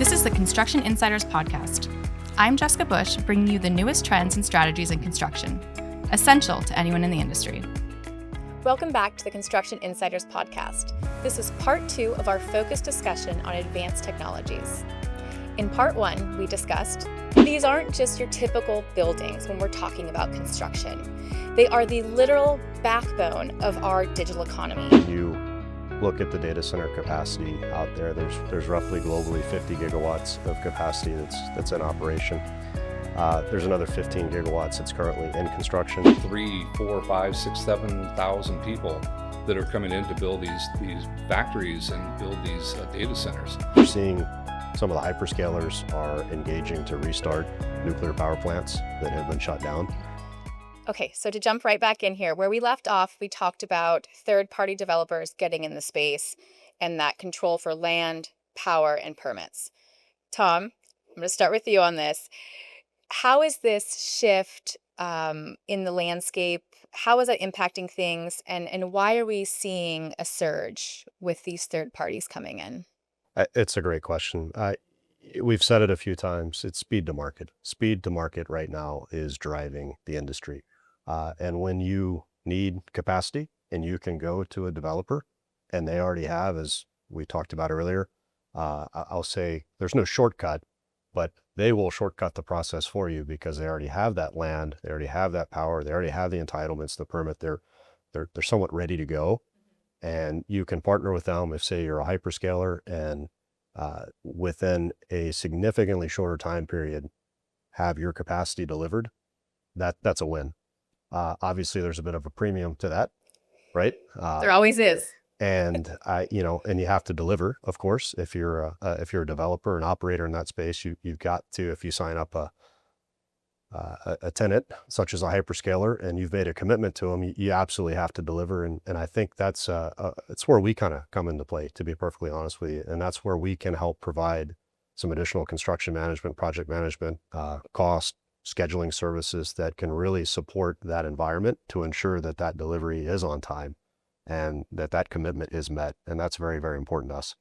This is the Construction Insiders Podcast. I'm Jessica Busch, bringing you the newest trends and strategies in construction, essential to anyone in the industry. Welcome back to the Construction Insiders Podcast. This is part 2 of our focused discussion on advanced technologies. In part 1, we discussed these aren't just your typical buildings when we're talking about construction. They are the literal backbone of our digital economy. You look at the data center capacity out there, there's roughly globally 50 gigawatts of capacity that's in operation. There's another 15 gigawatts that's currently in construction. 3, 4, 5, 6, 7,000 people that are coming in to build these factories and build these data centers. We're seeing some of the hyperscalers are engaging to restart nuclear power plants that have been shut down. Okay, so to jump right back in here, where we left off, we talked about third-party developers getting in the space and that control for land, power, and permits. Tom, I'm going to start with you on this. How is this shift in the landscape? How is that impacting things? And why are we seeing a surge with these third parties coming in? It's a great question. We've said it a few times. It's speed to market. Speed to market right now is driving the industry. And when you need capacity and you can go to a developer and they already have, as we talked about earlier, I'll say there's no shortcut, but they will shortcut the process for you because they already have that land, they already have that power, they already have the entitlements, the permit, they're somewhat ready to go. And you can partner with them if, say, you're a hyperscaler and within a significantly shorter time period, have your capacity delivered. That's a win. Obviously, there's a bit of a premium to that, right? There always is. And and you have to deliver, of course. If you're a developer, an operator in that space, you've got to. If you sign up a tenant such as a hyperscaler and you've made a commitment to them, you absolutely have to deliver. And I think it's where we kind of come into play, to be perfectly honest with you. And that's where we can help provide some additional construction management, project management, cost scheduling services that can really support that environment to ensure that that delivery is on time and that commitment is met. And that's very, very important to us.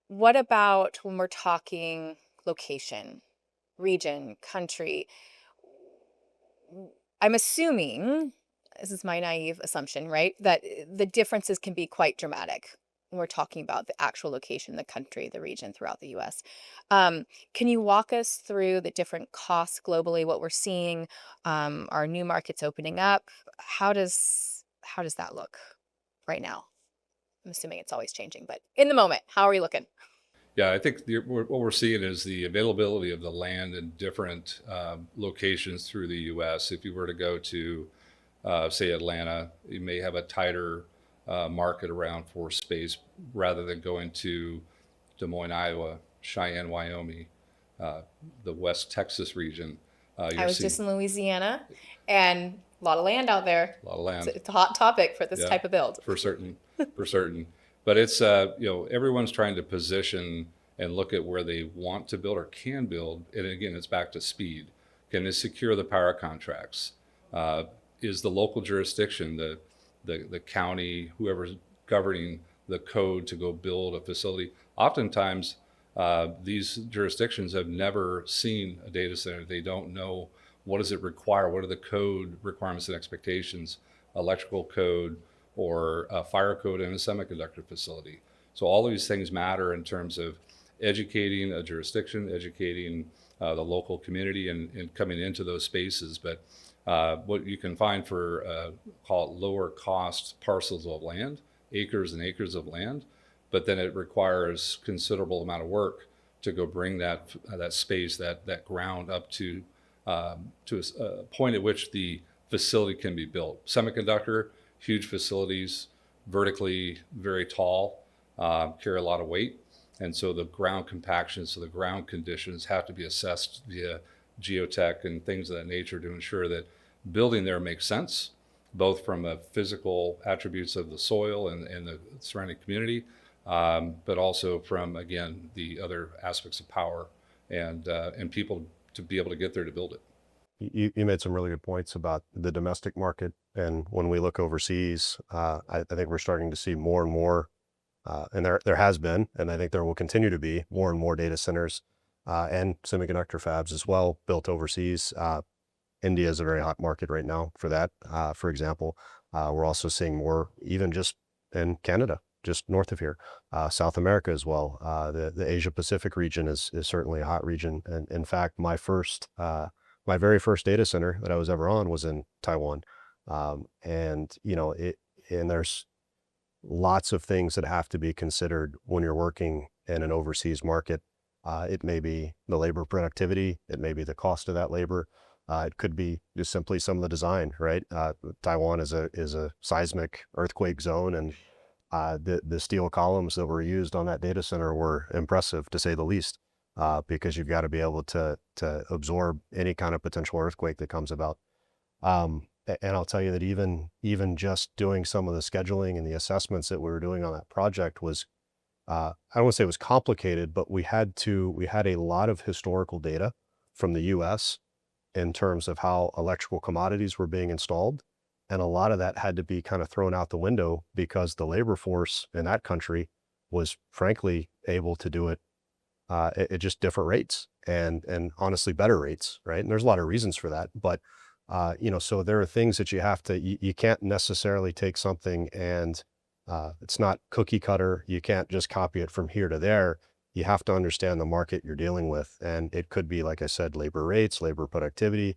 What about when we're talking location, region, country? I'm assuming, this is my naive assumption, right, that the differences can be quite dramatic when we're talking about the actual location, the country, the region throughout the U.S. Can you walk us through the different costs globally, what we're seeing, our new markets opening up? How does that look right now? I'm assuming it's always changing, but in the moment, how are we looking? Yeah, I think what we're seeing is the availability of the land in different locations through the U.S. If you were to go to, say, Atlanta, you may have a tighter market around for space rather than going to Des Moines, Iowa, Cheyenne, Wyoming, the West Texas region. I was just in Louisiana, and a lot of land out there. A lot of land. It's a hot topic for this type of build. For certain, for certain. But it's, everyone's trying to position and look at where they want to build or can build. And again, it's back to speed. Can they secure the power contracts? Is the local jurisdiction, the county, whoever's governing the code to go build a facility? Oftentimes, these jurisdictions have never seen a data center. They don't know what does it require, what are the code requirements and expectations, electrical code, or fire code in a semiconductor facility. So all of these things matter in terms of educating a jurisdiction, educating the local community and coming into those spaces. But what you can find for, call it lower cost parcels of land, acres and acres of land, but then it requires considerable amount of work to go bring that space, that ground up to a point at which the facility can be built. Semiconductor, huge facilities, vertically very tall, carry a lot of weight. And so the ground compaction, so the ground conditions have to be assessed via geotech and things of that nature to ensure that building there makes sense, both from a physical attributes of the soil and the surrounding community, but also from, again, the other aspects of power and people to be able to get there to build it. You made some really good points about the domestic market. And when we look overseas, I think we're starting to see more and more And there has been, and I think there will continue to be more and more data centers and semiconductor fabs as well built overseas. India is a very hot market right now for that, for example. We're also seeing more even just in Canada, just north of here, South America as well. The Asia Pacific region is certainly a hot region. And in fact, my very first data center that I was ever on was in Taiwan. And there's lots of things that have to be considered when you're working in an overseas market. It may be the labor productivity, it may be the cost of that labor. It could be just simply some of the design, right? Taiwan is a seismic earthquake zone, and the steel columns that were used on that data center were impressive, to say the least, because you've got to be able to absorb any kind of potential earthquake that comes about. And I'll tell you that even just doing some of the scheduling and the assessments that we were doing on that project was, I don't want to say it was complicated, but we had a lot of historical data from the US in terms of how electrical commodities were being installed. And a lot of that had to be kind of thrown out the window because the labor force in that country was frankly able to do it at just different rates and honestly better rates, right? And there's a lot of reasons for that, but so there are things that you can't necessarily take something and it's not cookie cutter. You can't just copy it from here to there. You have to understand the market you're dealing with. And it could be, like I said, labor rates, labor productivity,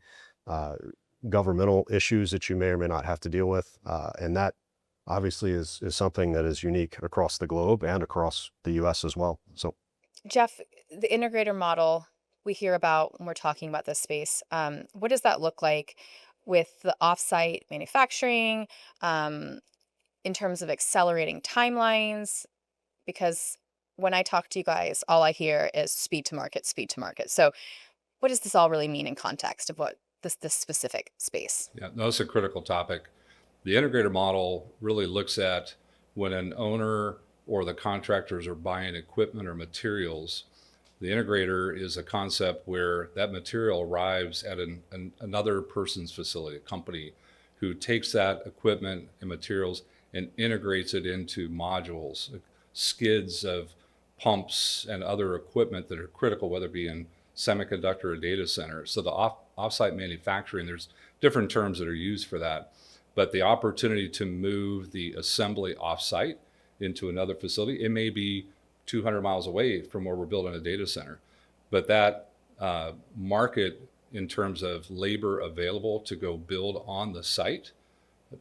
governmental issues that you may or may not have to deal with. And that obviously is something that is unique across the globe and across the US as well. So, Jeff, the integrator model we hear about when we're talking about this space, what does that look like with the offsite manufacturing in terms of accelerating timelines? Because when I talk to you guys, all I hear is speed to market, speed to market. So what does this all really mean in context of what this specific space? Yeah, no, it's a critical topic. The integrator model really looks at when an owner or the contractors are buying equipment or materials. The integrator is a concept where that material arrives at another person's facility, a company, who takes that equipment and materials and integrates it into modules, skids of pumps and other equipment that are critical, whether it be in semiconductor or data center. So the offsite manufacturing, there's different terms that are used for that, but the opportunity to move the assembly offsite into another facility, it may be 200 miles away from where we're building a data center, but that market in terms of labor available to go build on the site,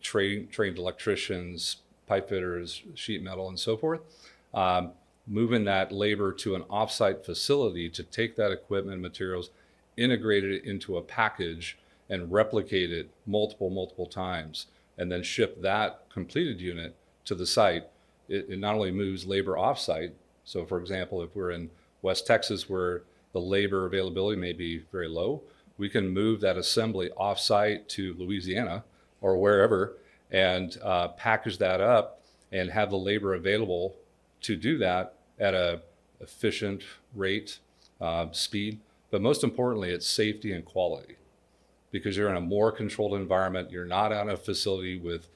trained electricians, pipe fitters, sheet metal, and so forth, moving that labor to an offsite facility to take that equipment, materials, integrate it into a package, and replicate it multiple times, and then ship that completed unit to the site. It not only moves labor offsite. So, for example, if we're in West Texas where the labor availability may be very low, we can move that assembly offsite to Louisiana or wherever and package that up and have the labor available to do that at a efficient rate, speed, but most importantly, it's safety and quality, because you're in a more controlled environment. You're not on a facility with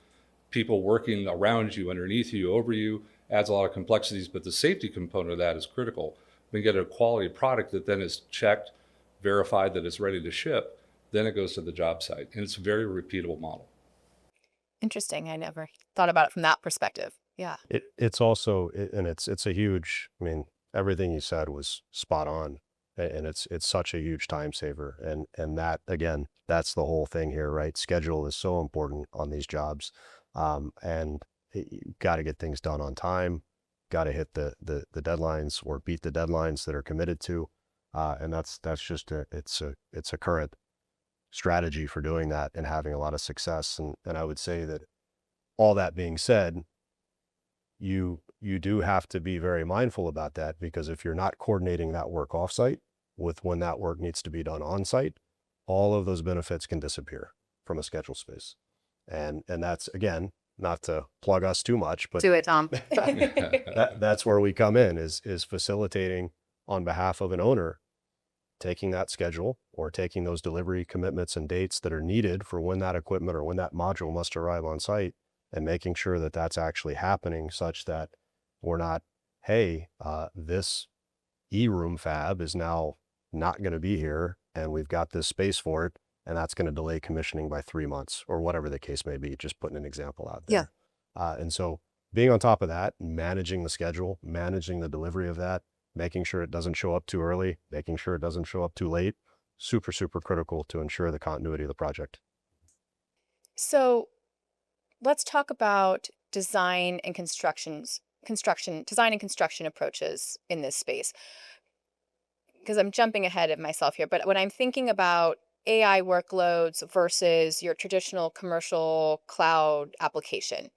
people working around you, underneath you, over you. Adds a lot of complexities, but the safety component of that is critical. We get a quality product that then is checked, verified that it's ready to ship, then it goes to the job site, and it's a very repeatable model. Interesting. I never thought about it from that perspective. Yeah. It's also, and it's a huge, I mean, everything you said was spot on, and it's such a huge time saver. And that, again, that's the whole thing here, right? Schedule is so important on these jobs. And you got to get things done on time, got to hit the deadlines or beat the deadlines that are committed to. And that's just it's a current strategy for doing that and having a lot of success. And I would say that all that being said, you do have to be very mindful about that, because if you're not coordinating that work offsite with when that work needs to be done on site, all of those benefits can disappear from a schedule space. And that's, again, not to plug us too much, but Do it, Tom. that's where we come in, is facilitating on behalf of an owner, taking that schedule or taking those delivery commitments and dates that are needed for when that equipment or when that module must arrive on site, and making sure that that's actually happening, such that We're not, hey, this e-room fab is now not going to be here and we've got this space for it, and that's going to delay commissioning by 3 months or whatever the case may be, just putting an example out Yeah. there. And so being on top of that, managing the schedule, managing the delivery of that, making sure it doesn't show up too early, making sure it doesn't show up too late, super, super critical to ensure the continuity of the project. So let's talk about design and construction approaches in this space. Because I'm jumping ahead of myself here, but when I'm thinking about AI workloads versus your traditional commercial cloud application,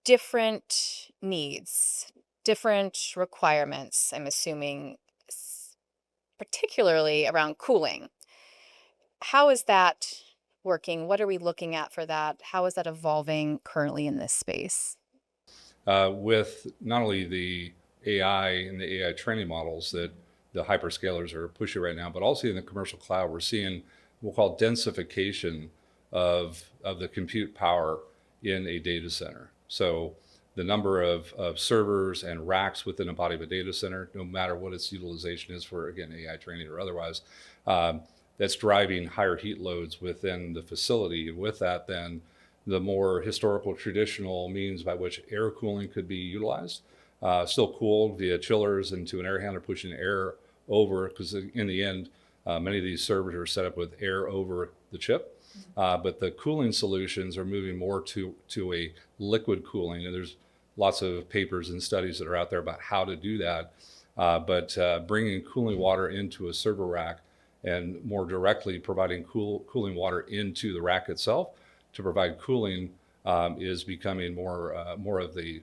different needs, different requirements, I'm assuming, particularly around cooling. How is that working? What are we looking at for that? How is that evolving currently in this space? With not only the AI and the AI training models that the hyperscalers are pushing right now, but also in the commercial cloud, we're seeing what we'll call densification of the compute power in a data center. So the number of servers and racks within a body of a data center, no matter what its utilization is for, again, AI training or otherwise, that's driving higher heat loads within the facility. And with that, then the more historical traditional means by which air cooling could be utilized, still cooled via chillers into an air handler pushing air over, because in the end, many of these servers are set up with air over the chip. But the cooling solutions are moving more to a liquid cooling. And there's lots of papers and studies that are out there about how to do that. But bringing cooling water into a server rack and more directly providing cooling water into the rack itself to provide cooling is becoming more of the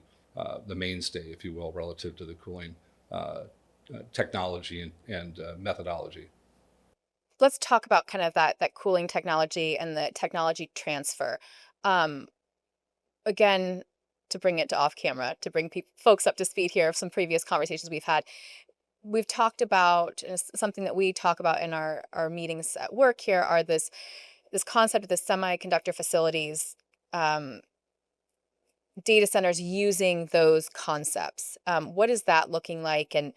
mainstay, if you will, relative to the cooling technology and methodology. Let's talk about kind of that cooling technology and the technology transfer. Again, to bring it to off camera, to bring folks up to speed here of some previous conversations we've had. We've talked about, and it's something that we talk about in our meetings at work here, are this concept of the semiconductor facilities, data centers using those concepts. What is that looking like, and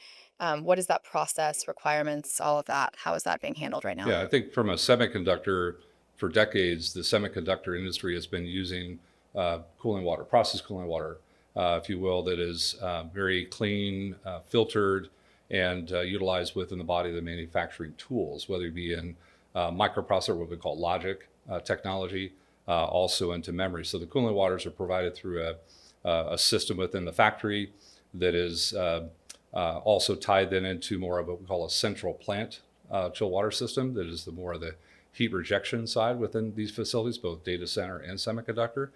what is that process, requirements, all of that? How is that being handled right now? Yeah, I think from a semiconductor, for decades, the semiconductor industry has been using cooling water, process cooling water, if you will, that is very clean, filtered, and utilized within the body of the manufacturing tools, whether it be in microprocessor, what we call logic technology, also into memory. So the cooling waters are provided through a system within the factory that is also tied then into more of what we call a central plant chill water system that is the more of the heat rejection side within these facilities, both data center and semiconductor.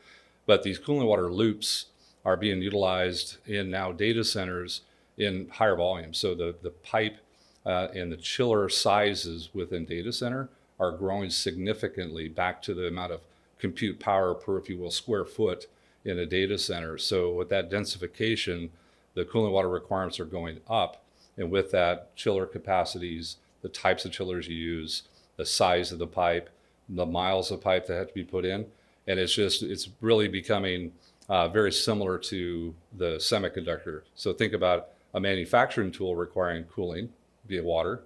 But these cooling water loops are being utilized in now data centers in higher volumes. So the pipe and the chiller sizes within data center are growing significantly back to the amount of compute power per, if you will, square foot in a data center. So with that densification, the cooling water requirements are going up. And with that, chiller capacities, the types of chillers you use, the size of the pipe, the miles of pipe that have to be put in. And it's really becoming very similar to the semiconductor. So think about a manufacturing tool requiring cooling via water.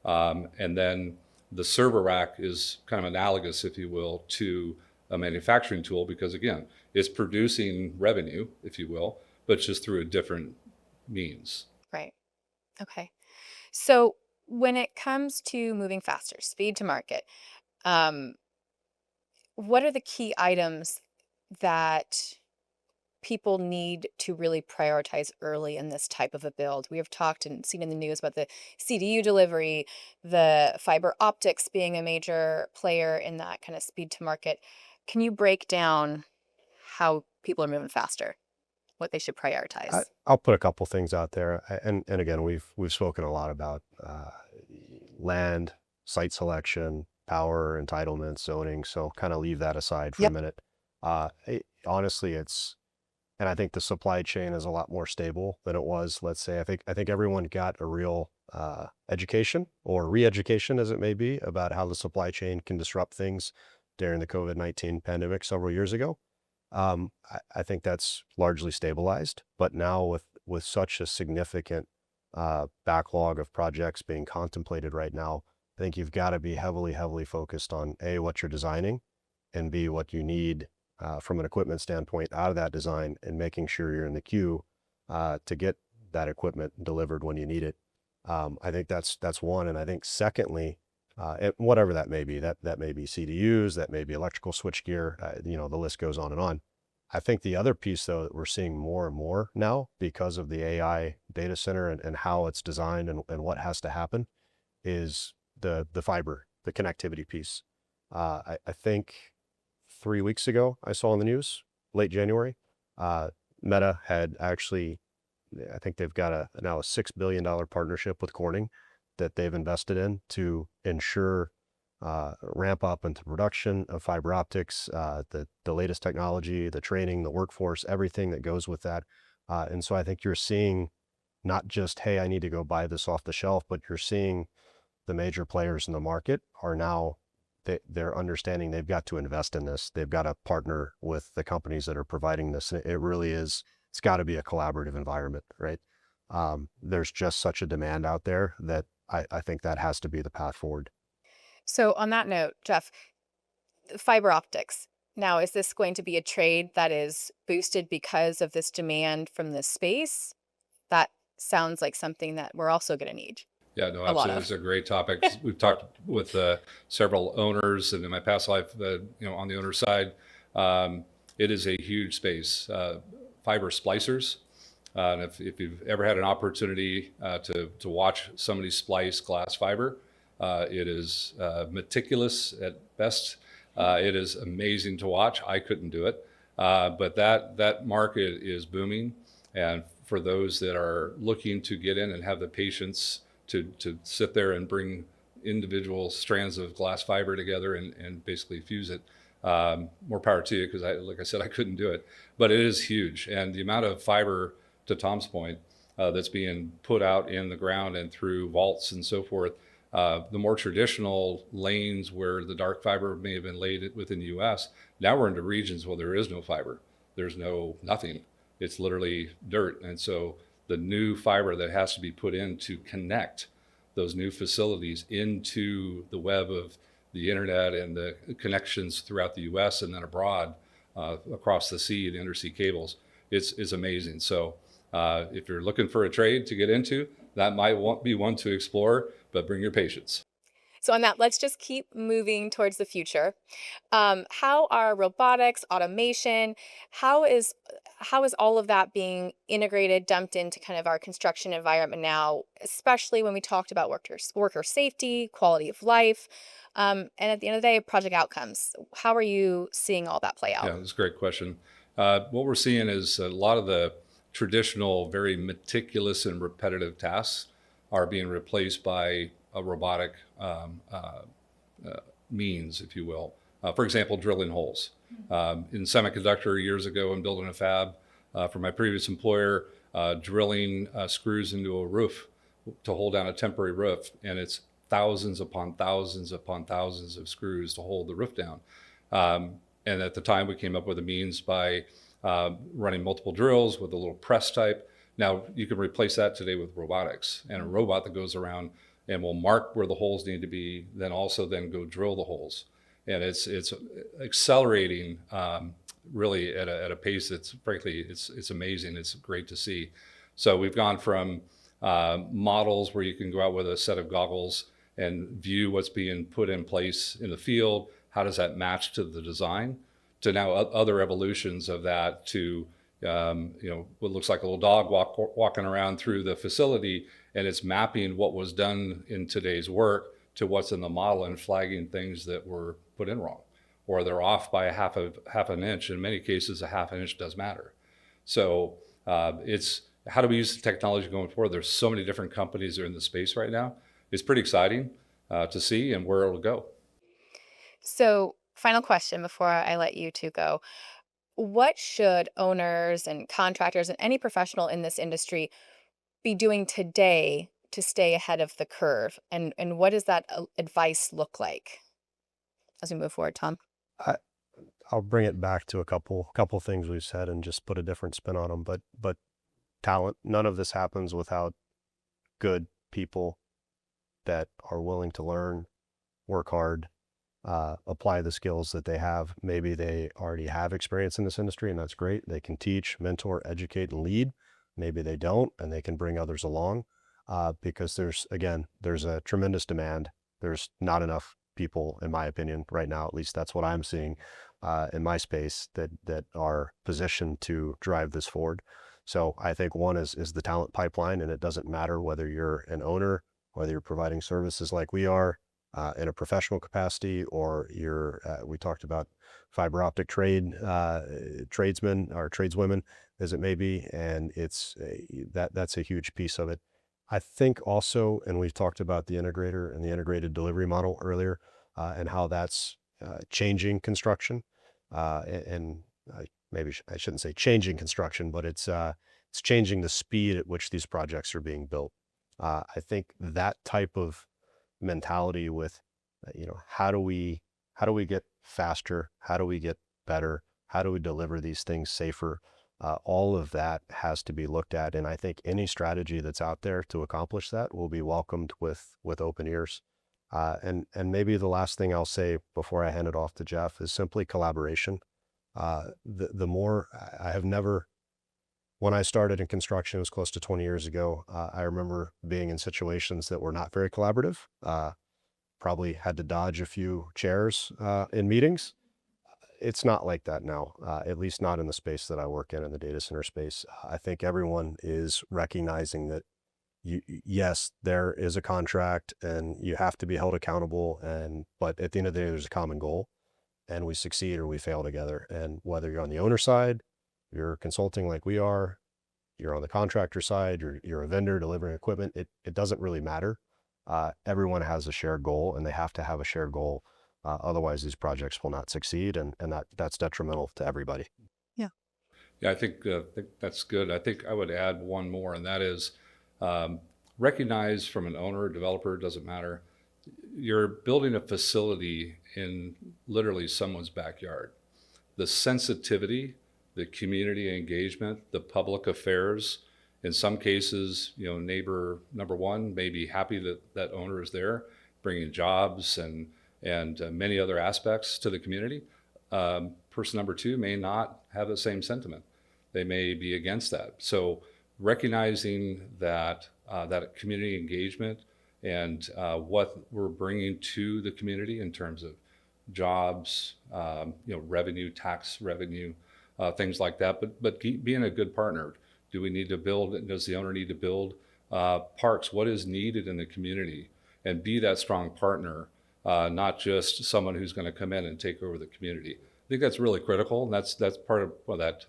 And then the server rack is kind of analogous, if you will, to a manufacturing tool because, again, it's producing revenue, if you will, but just through a different means. Right. Okay. So when it comes to moving faster, speed to market, what are the key items that people need to really prioritize early in this type of a build? We have talked and seen in the news about the CDU delivery, the fiber optics being a major player in that kind of speed to market. Can you break down how people are moving faster, what they should prioritize? I'll put a couple things out there, and again, we've spoken a lot about land, site selection, power, entitlements, zoning. So kind of leave that aside for a minute. Honestly, and I think the supply chain is a lot more stable than it was. Let's say I think everyone got a real education or re-education, as it may be, about how the supply chain can disrupt things during the COVID-19 pandemic several years ago. I think that's largely stabilized. But now with such a significant backlog of projects being contemplated right now, I think you've got to be heavily, heavily focused on A, what you're designing, and B, what you need from an equipment standpoint out of that design, and making sure you're in the queue to get that equipment delivered when you need it. I think that's one. And I think secondly, whatever that may be, that may be CDUs, that may be electrical switchgear, the list goes on and on. I think the other piece, though, that we're seeing more and more now because of the AI data center and how it's designed and what has to happen is the fiber, the connectivity piece. I think 3 weeks ago, I saw on the news, late January, Meta had actually, I think they've got now a $6 billion partnership with Corning that they've invested in to ensure ramp up into production of fiber optics, the latest technology, the training, the workforce, everything that goes with that. And so I think you're seeing not just, hey, I need to go buy this off the shelf, but you're seeing the major players in the market are now, they're understanding they've got to invest in this. They've got to partner with the companies that are providing this. It really is, it's got to be a collaborative environment, right? There's just such a demand out there that I think that has to be the path forward. So on that note, Jeff, fiber optics. Now, is this going to be a trade that is boosted because of this demand from this space? That sounds like something that we're also going to need Yeah, no, a lot absolutely. of. It's a great topic. We've talked with several owners, and in my past life, on the owner side, it is a huge space. Fiber splicers. And if you've ever had an opportunity to watch somebody splice glass fiber, it is meticulous at best. It is amazing to watch. I couldn't do it, but that market is booming. And for those that are looking to get in and have the patience to sit there and bring individual strands of glass fiber together and basically fuse it, more power to you, because like I said, I couldn't do it. But it is huge, and the amount of fiber, to Tom's point, that's being put out in the ground and through vaults and so forth. The more traditional lanes where the dark fiber may have been laid within the U.S., now we're into regions where there is no fiber. There's nothing. It's literally dirt. And so the new fiber that has to be put in to connect those new facilities into the web of the internet and the connections throughout the U.S. and then abroad across the sea, the undersea cables, it's amazing. So if you're looking for a trade to get into, that might be one to explore, but bring your patience. So on that, let's just keep moving towards the future. How are robotics, automation, how is all of that being integrated, dumped into kind of our construction environment now, especially when we talked about worker safety, quality of life, and at the end of the day, project outcomes? How are you seeing all that play out? Yeah, that's a great question. What we're seeing is a lot of the traditional, very meticulous and repetitive tasks are being replaced by a robotic means, if you will. For example, drilling holes. In semiconductor years ago, and building a fab for my previous employer, drilling screws into a roof to hold down a temporary roof, and it's thousands upon thousands upon thousands of screws to hold the roof down. And at the time, we came up with a means by running multiple drills with a little press type. Now, you can replace that today with robotics, and a robot that goes around and will mark where the holes need to be, then go drill the holes. And it's accelerating really at a pace that's, frankly, it's amazing. It's great to see. So we've gone from models where you can go out with a set of goggles and view what's being put in place in the field. How does that match to the design? To now other evolutions of that to, what looks like a little dog walking around through the facility, and it's mapping what was done in today's work to what's in the model and flagging things that were put in wrong, or they're off by half an inch. In many cases, a half an inch does matter. So it's how do we use the technology going forward? There's so many different companies that are in the space right now. It's pretty exciting to see and where it'll go. So, final question before I let you two go. What should owners and contractors and any professional in this industry be doing today to stay ahead of the curve? And what does that advice look like as we move forward, Tom? I'll bring it back to a couple things we've said and just put a different spin on them. But talent, none of this happens without good people that are willing to learn, work hard, apply the skills that they have. Maybe they already have experience in this industry, and that's great. They can teach, mentor, educate, and lead. Maybe they don't, and they can bring others along, because there's a tremendous demand. There's not enough people, in my opinion, right now. At least that's what I'm seeing in my space that are positioned to drive this forward. So I think one is the talent pipeline, and it doesn't matter whether you're an owner, whether you're providing services like we are, in a professional capacity, or we talked about fiber optic tradesmen or tradeswomen, as it may be, and that's a huge piece of it. I think also, and we've talked about the integrator and the integrated delivery model earlier, and how that's changing construction, and maybe I shouldn't say changing construction, but it's changing the speed at which these projects are being built. I think that type of mentality with, how do we get faster? How do we get better? How do we deliver these things safer? All of that has to be looked at. And I think any strategy that's out there to accomplish that will be welcomed with open ears. And maybe the last thing I'll say before I hand it off to Jeff is simply collaboration. The more I have never, when I started in construction, it was close to 20 years ago. I remember being in situations that were not very collaborative. Probably had to dodge a few chairs in meetings. It's not like that now, at least not in the space that I work in the data center space. I think everyone is recognizing that yes, there is a contract and you have to be held accountable, but at the end of the day, there's a common goal, and we succeed or we fail together. And whether you're on the owner side, you're consulting like we are, you're on the contractor side, you're a vendor delivering equipment, it doesn't really matter. Everyone has a shared goal, and they have to have a shared goal. Otherwise, these projects will not succeed, and that's detrimental to everybody. Yeah. Yeah, I think that's good. I think I would add one more, and that is recognize from an owner, developer, doesn't matter. You're building a facility in literally someone's backyard. The sensitivity, the community engagement, the public affairs, in some cases, neighbor number one may be happy that that owner is there, bringing jobs and many other aspects to the community. Person number two may not have the same sentiment. They may be against that. So recognizing that community engagement and what we're bringing to the community in terms of jobs, revenue, tax revenue, things like that. But being a good partner. Do we need to build? Does the owner need to build parks? What is needed in the community? And be that strong partner, not just someone who's going to come in and take over the community. I think that's really critical, and that's part of that,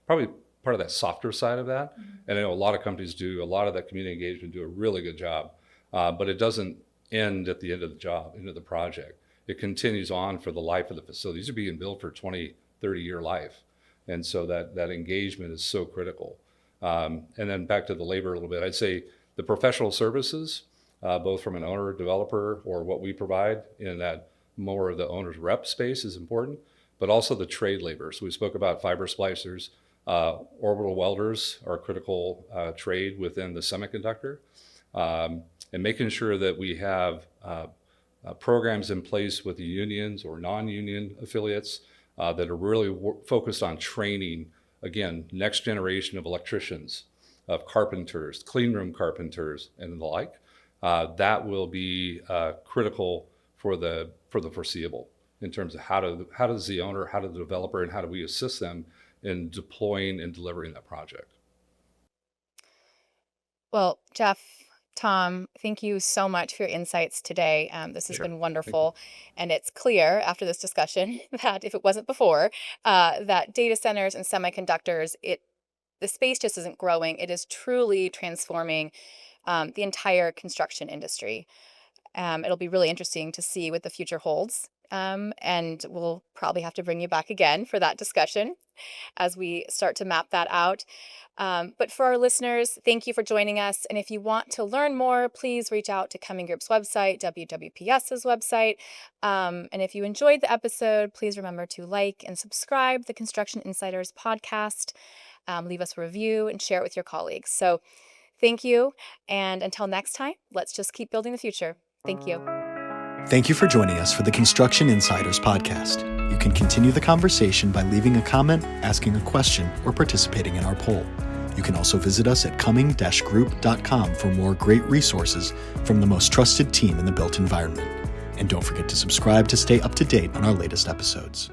probably part of that softer side of that. Mm-hmm. And I know a lot of companies do a lot of that community engagement, do a really good job, but it doesn't end at the end of the job, end of the project. It continues on for the life of the facility. These are being built for 20, 30-year life. And so that engagement is so critical. And then back to the labor a little bit, I'd say the professional services, both from an owner, developer, or what we provide in that more of the owner's rep space is important, but also the trade labor. So we spoke about fiber splicers, orbital welders are a critical trade within the semiconductor, and making sure that we have programs in place with the unions or non-union affiliates that are really focused on training, again, next generation of electricians, of carpenters, clean room carpenters, and the like. That will be critical for the foreseeable in terms of how does the owner, how does the developer, and how do we assist them in deploying and delivering that project. Well, Jeff, Tom, thank you so much for your insights today. This has been wonderful. And it's clear after this discussion that if it wasn't before, that data centers and semiconductors, the space just isn't growing. It is truly transforming the entire construction industry. It'll be really interesting to see what the future holds. and we'll probably have to bring you back again for that discussion as we start to map that out. But for our listeners, thank you for joining us. And if you want to learn more, please reach out to Cumming Group's website, WWPS's website. And if you enjoyed the episode, please remember to like and subscribe the Construction Insiders podcast. Leave us a review and share it with your colleagues. So thank you. And until next time, let's just keep building the future. Thank you. Thank you for joining us for the Construction Insiders podcast. You can continue the conversation by leaving a comment, asking a question, or participating in our poll. You can also visit us at cumming-group.com for more great resources from the most trusted team in the built environment. And don't forget to subscribe to stay up to date on our latest episodes.